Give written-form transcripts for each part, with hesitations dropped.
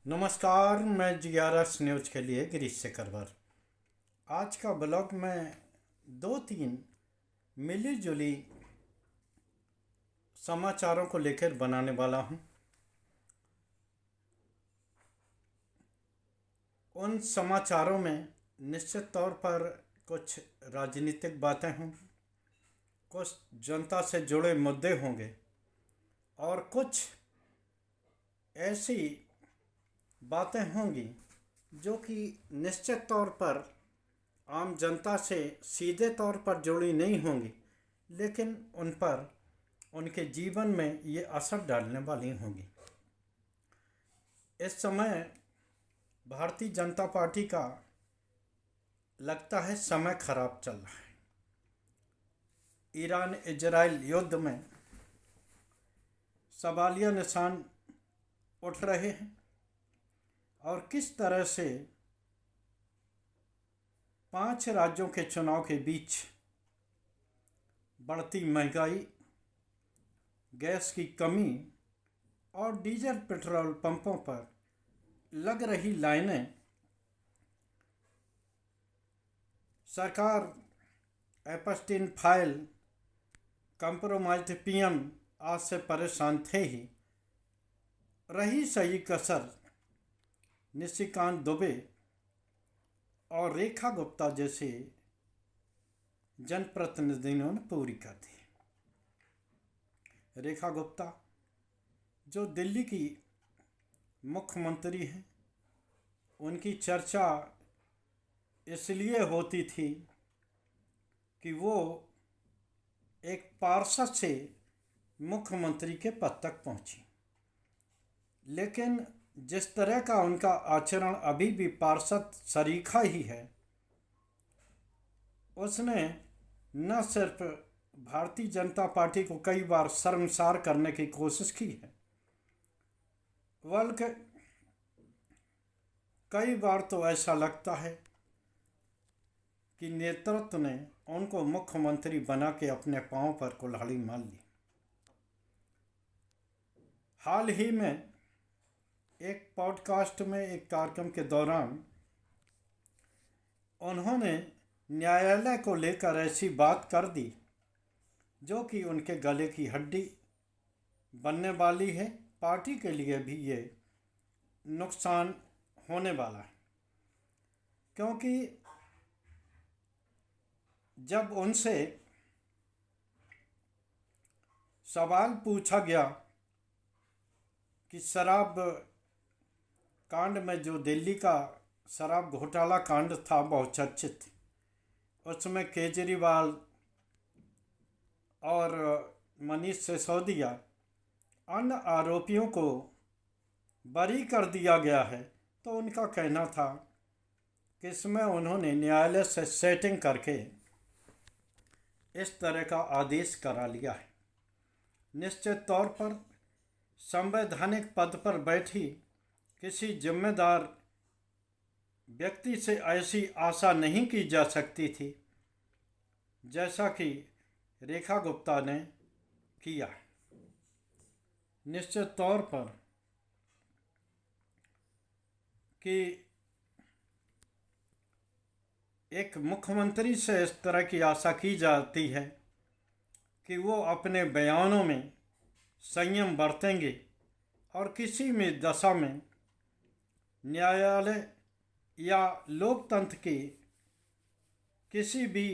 नमस्कार। मैं GRS news के लिए गिरीश शेखरवर। आज का ब्लॉग में दो तीन मिली जुली समाचारों को लेकर बनाने वाला हूं। उन समाचारों में निश्चित तौर पर कुछ राजनीतिक बातें होंगी, कुछ जनता से जुड़े मुद्दे होंगे और कुछ ऐसी बातें होंगी जो कि निश्चित तौर पर आम जनता से सीधे तौर पर जुड़ी नहीं होंगी, लेकिन उन पर उनके जीवन में ये असर डालने वाली होंगी। इस समय भारतीय जनता पार्टी का लगता है समय खराब चल रहा है। ईरान इजराइल युद्ध में सवालिया निशान उठ रहे हैं और किस तरह से 5 राज्यों के चुनाव के बीच बढ़ती महंगाई, गैस की कमी और डीजल पेट्रोल पंपों पर लग रही लाइनें सरकार एपस्टीन फाइल कंप्रोमाइज्ड PM आज से परेशान थे ही। रही सही कसर निशिकांत दुबे और रेखा गुप्ता जैसे जनप्रतिनिधियों ने पूरी कर दी। रेखा गुप्ता जो दिल्ली की मुख्यमंत्री हैं, उनकी चर्चा इसलिए होती थी कि वो एक पार्षद से मुख्यमंत्री के पद तक पहुंची, लेकिन जिस तरह का उनका आचरण अभी भी पार्षद सरीखा ही है, उसने न सिर्फ भारतीय जनता पार्टी को कई बार शर्मसार करने की कोशिश की है, बल्कि कई बार तो ऐसा लगता है कि नेतृत्व ने उनको मुख्यमंत्री बना के अपने पांव पर कुल्हाड़ी मार ली। हाल ही में एक पॉडकास्ट में एक कार्यक्रम के दौरान उन्होंने न्यायालय को लेकर ऐसी बात कर दी जो कि उनके गले की हड्डी बनने वाली है। पार्टी के लिए भी ये नुकसान होने वाला है, क्योंकि जब उनसे सवाल पूछा गया कि शराब कांड में, जो दिल्ली का शराब घोटाला कांड था बहुत चर्चित, उसमें केजरीवाल और मनीष सिसोदिया अन्य आरोपियों को बरी कर दिया गया है, तो उनका कहना था कि इसमें उन्होंने न्यायालय से सेटिंग करके इस तरह का आदेश करा लिया है। निश्चित तौर पर संवैधानिक पद पर बैठी किसी जिम्मेदार व्यक्ति से ऐसी आशा नहीं की जा सकती थी जैसा कि रेखा गुप्ता ने किया। निश्चित तौर पर कि एक मुख्यमंत्री से इस तरह की आशा की जाती है कि वो अपने बयानों में संयम बरतेंगे और किसी भी दशा में न्यायालय या लोकतंत्र के किसी भी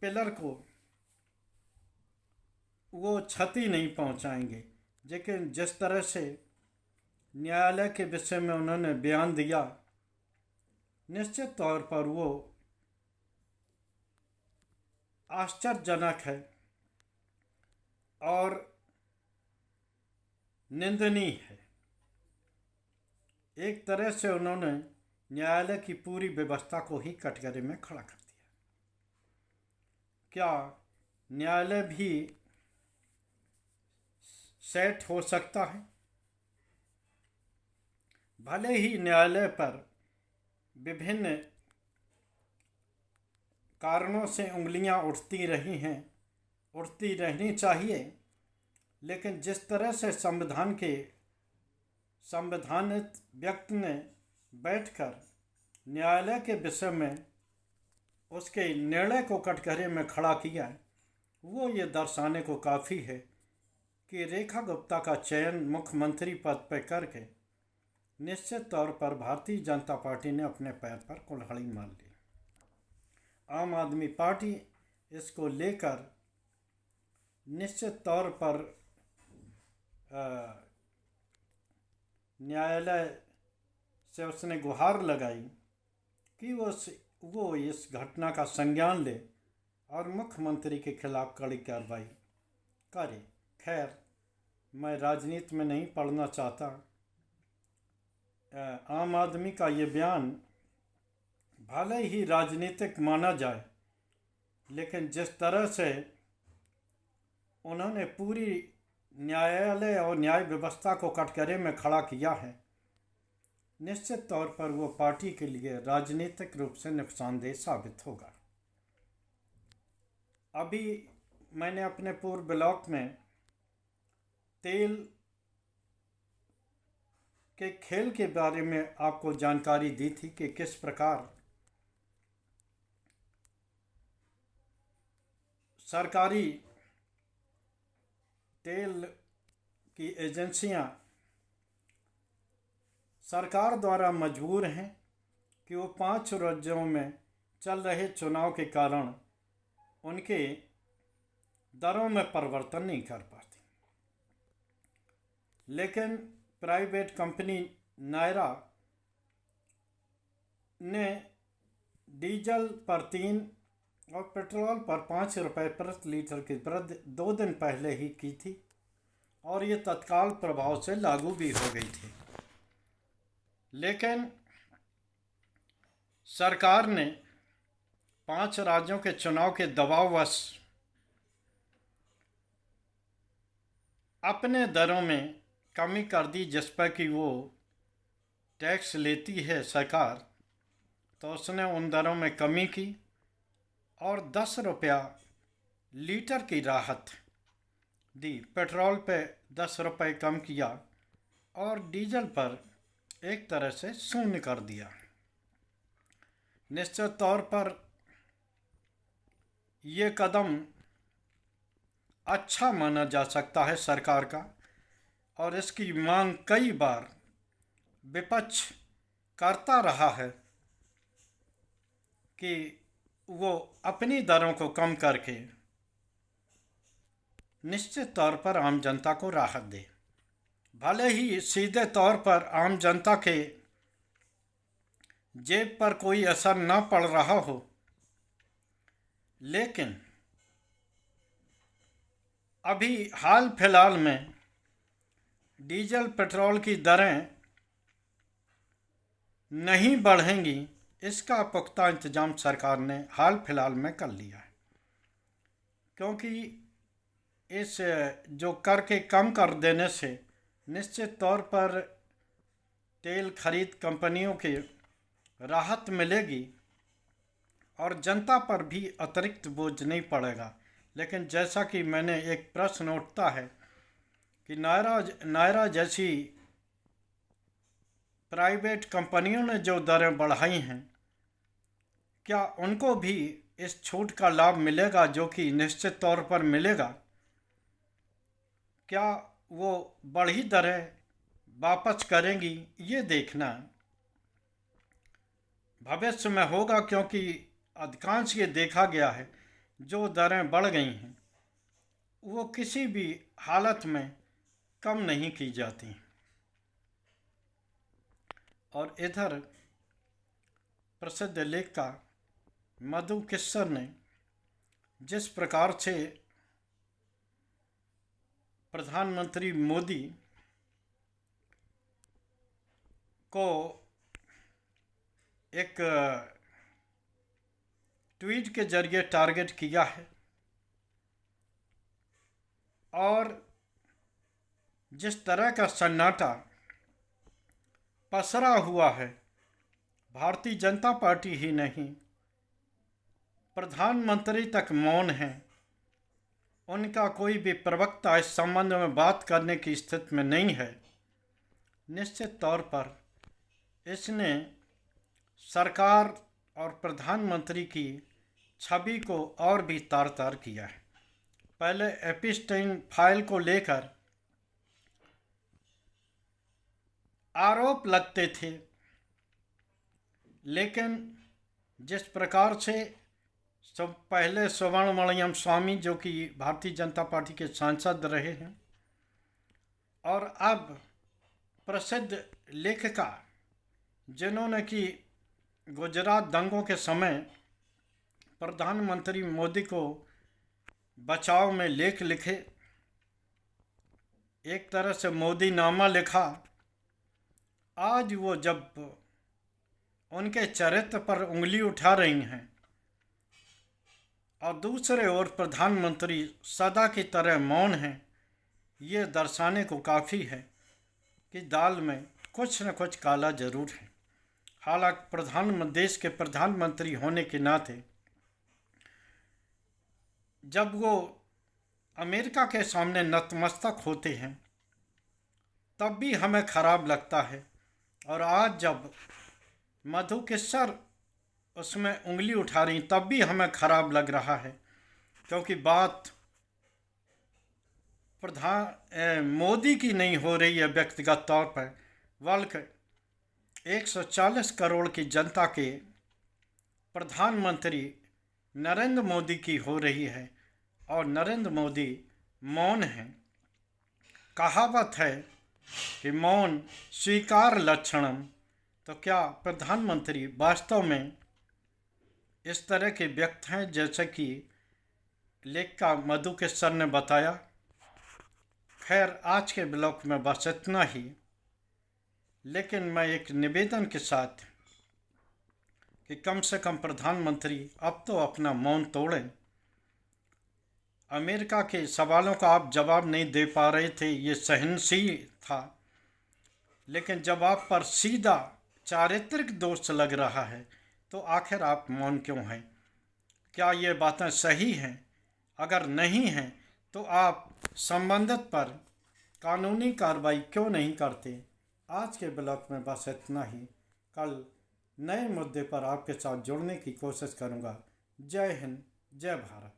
पिलर को वो क्षति नहीं पहुंचाएंगे। लेकिन जिस तरह से न्यायालय के विषय में उन्होंने बयान दिया, निश्चित तौर पर वो आश्चर्यजनक है और निंदनीय है। एक तरह से उन्होंने न्यायालय की पूरी व्यवस्था को ही कटघरे में खड़ा कर दिया। क्या न्यायालय भी सेट हो सकता है? भले ही न्यायालय पर विभिन्न कारणों से उंगलियां उठती रही हैं, उठती रहनी चाहिए, लेकिन जिस तरह से संविधान के संवैधानिक व्यक्ति ने बैठकर न्यायालय के विषय में उसके निर्णय को कटघरे में खड़ा किया है, वो ये दर्शाने को काफ़ी है कि रेखा गुप्ता का चयन मुख्यमंत्री पद पर करके निश्चित तौर पर भारतीय जनता पार्टी ने अपने पैर पर कुल्हाड़ी मार ली। आम आदमी पार्टी इसको लेकर निश्चित तौर पर न्यायालय से उसने गुहार लगाई कि वो इस घटना का संज्ञान ले और मुख्यमंत्री के खिलाफ कड़ी कार्रवाई करे। खैर, मैं राजनीति में नहीं पढ़ना चाहता। आम आदमी का ये बयान भले ही राजनीतिक माना जाए, लेकिन जिस तरह से उन्होंने पूरी न्यायालय और न्याय व्यवस्था को कटघरे में खड़ा किया है, निश्चित तौर पर वो पार्टी के लिए राजनीतिक रूप से नुकसानदेह साबित होगा। अभी मैंने अपने पूर्व ब्लॉग में तेल के खेल के बारे में आपको जानकारी दी थी कि किस प्रकार सरकारी तेल की एजेंसियां सरकार द्वारा मजबूर हैं कि वो 5 राज्यों में चल रहे चुनाव के कारण उनके दरों में परिवर्तन नहीं कर पाती। लेकिन प्राइवेट कंपनी नायरा ने डीजल पर 3 और पेट्रोल पर 5 रुपये प्रति लीटर की वृद्धि 2 दिन पहले ही की थी और ये तत्काल प्रभाव से लागू भी हो गई थी। लेकिन सरकार ने 5 राज्यों के चुनाव के दबाववश अपने दरों में कमी कर दी, जिस पर कि वो टैक्स लेती है सरकार, तो उसने उन दरों में कमी की और 10 रुपया लीटर की राहत दी। पेट्रोल पे 10 रुपये कम किया और डीजल पर एक तरह से शून्य कर दिया। निश्चित तौर पर ये कदम अच्छा माना जा सकता है सरकार का, और इसकी मांग कई बार विपक्ष करता रहा है कि वो अपनी दरों को कम करके निश्चित तौर पर आम जनता को राहत दे। भले ही सीधे तौर पर आम जनता के जेब पर कोई असर न पड़ रहा हो, लेकिन अभी हाल फिलहाल में डीजल पेट्रोल की दरें नहीं बढ़ेंगी, इसका पुख्ता इंतजाम सरकार ने हाल फिलहाल में कर लिया है। क्योंकि इस जो कर के कम कर देने से निश्चित तौर पर तेल खरीद कंपनियों की राहत मिलेगी और जनता पर भी अतिरिक्त बोझ नहीं पड़ेगा। लेकिन जैसा कि मैंने एक प्रश्न उठता है कि नायरा जैसी प्राइवेट कंपनियों ने जो दरें बढ़ाई हैं, क्या उनको भी इस छूट का लाभ मिलेगा जो कि निश्चित तौर पर मिलेगा? क्या वो बढ़ी दरें वापस करेंगी, ये देखना भविष्य में होगा। क्योंकि अधिकांश ये देखा गया है जो दरें बढ़ गई हैं वो किसी भी हालत में कम नहीं की जाती। और इधर प्रसिद्ध लेखिका मधु किस्सर ने जिस प्रकार से प्रधानमंत्री मोदी को एक ट्वीट के जरिए टारगेट किया है और जिस तरह का सन्नाटा पसरा हुआ है, भारतीय जनता पार्टी ही नहीं, प्रधानमंत्री तक मौन है। उनका कोई भी प्रवक्ता इस संबंध में बात करने की स्थिति में नहीं है। निश्चित तौर पर इसने सरकार और प्रधानमंत्री की छवि को और भी तार तार किया है। पहले एपिस्टाइन फाइल को लेकर आरोप लगते थे, लेकिन जिस प्रकार से सब पहले सुब्रमण्यम स्वामी जो कि भारतीय जनता पार्टी के सांसद रहे हैं और अब प्रसिद्ध लेखिका जिन्होंने कि गुजरात दंगों के समय प्रधानमंत्री मोदी को बचाव में लेख लिखे, एक तरह से मोदी नामा लिखा, आज वो जब उनके चरित्र पर उंगली उठा रही हैं और दूसरे ओर प्रधानमंत्री सदा की तरह मौन हैं, ये दर्शाने को काफ़ी है कि दाल में कुछ न कुछ काला जरूर है। हालांकि देश के प्रधानमंत्री होने के नाते जब वो अमेरिका के सामने नतमस्तक होते हैं तब भी हमें खराब लगता है, और आज जब मधु किस्सर उसमें उंगली उठा रही तब भी हमें खराब लग रहा है, क्योंकि बात मोदी की नहीं हो रही है व्यक्तिगत तौर पर, बल्कि 140 करोड़ की जनता के प्रधानमंत्री नरेंद्र मोदी की हो रही है, और नरेंद्र मोदी मौन हैं। कहावत है कि मौन स्वीकार लक्षणम, तो क्या प्रधानमंत्री वास्तव में इस तरह के व्यक्ति हैं जैसे कि लेखिका मधु किस्सर ने बताया। खैर, आज के ब्लॉग में बस इतना ही, लेकिन मैं एक निवेदन के साथ कि कम से कम प्रधानमंत्री अब तो अपना मौन तोड़ें। अमेरिका के सवालों का आप जवाब नहीं दे पा रहे थे, ये सहनशील था, लेकिन जब आप पर सीधा चारित्रिक दोष लग रहा है तो आखिर आप मौन क्यों हैं? क्या ये बातें सही हैं? अगर नहीं हैं तो आप संबंधित पर कानूनी कार्रवाई क्यों नहीं करते? आज के ब्लॉग में बस इतना ही। कल नए मुद्दे पर आपके साथ जुड़ने की कोशिश करूँगा। जय हिंद, जय भारत।